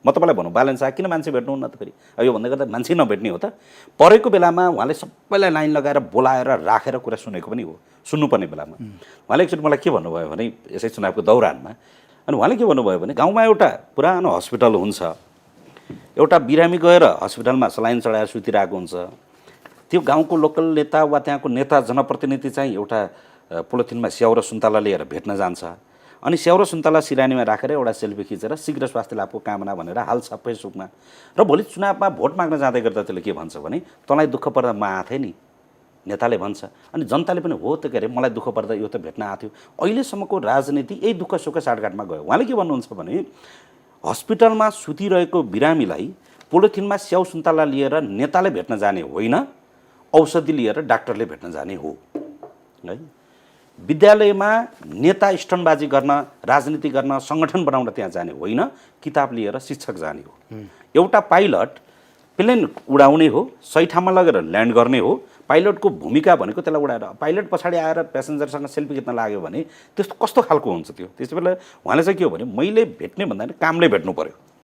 म तपाईँलाई भनौँ बालन शाह किन मान्छे भेट्नुहुन्न त फेरि यो भन्दै गर्दा मान्छे नभेट्ने हो त परेको बेलामा उहाँले सबैलाई लाइन लगाएर बोलाएर राखेर कुरा सुनेको पनि हो सुन्नुपर्ने बेलामा उहाँले एकचोटि मलाई के भन्नुभयो भने यसै चुनावको दौरानमा अनि उहाँले के भन्नुभयो भने गाउँमा एउटा पुरानो हस्पिटल हुन्छ एउटा बिरामी गएर हस्पिटलमा सलाइन चढाएर सुतिरहेको हुन्छ त्यो गाउँको लोकल नेता वा त्यहाँको नेता जनप्रतिनिधि चाहिँ एउटा पोलिथिनमा स्याउ र सुन्तला लिएर भेट्न जान्छ अनि स्याउ र सुन्तला सिरानीमा राखेर एउटा सेल्फी खिचेर शीघ्र स्वास्थ्य लाभको कामना भनेर हाल्छ फेसबुकमा र भोलि चुनावमा भोट माग्न जाँदै गर्दा त्यसले के भन्छ भने तँलाई दुःख पर्दा म आएको थिएँ नि नेताले भन्छ अनि जनताले पनि हो त के अरे मलाई दुःख पर्दा यो त भेट्न आएको थियो अहिलेसम्मको राजनीति यही दुःख सुख साटघाटमा गयो उहाँले के भन्नुहुन्छ भने हस्पिटलमा सुतिरहेको बिरामीलाई पोलिथिनमा स्याउ सुन्तला लिएर नेताले भेट्न जाने होइन औषधि लिएर डाक्टरले भेट्न जाने हो है विद्यालयमा नेता स्टनबाजी गर्न राजनीति गर्न सङ्गठन बनाउन त्यहाँ जाने होइन किताब लिएर शिक्षक जाने हो एउटा पाइलट प्लेन उडाउने हो सही ठाउँमा लगेर ल्यान्ड गर्ने हो पाइलटको भूमिका भनेको त्यसलाई उडाएर पाइलट पछाडि आएर प्यासेन्जरसँग सेल्फी खिच्न लाग्यो भने त्यस्तो कस्तो खालको हुन्छ त्यो त्यस बेला उहाँले चाहिँ के हो भने मैले भेट्ने भन्दा कामले भेट्नु पर्यो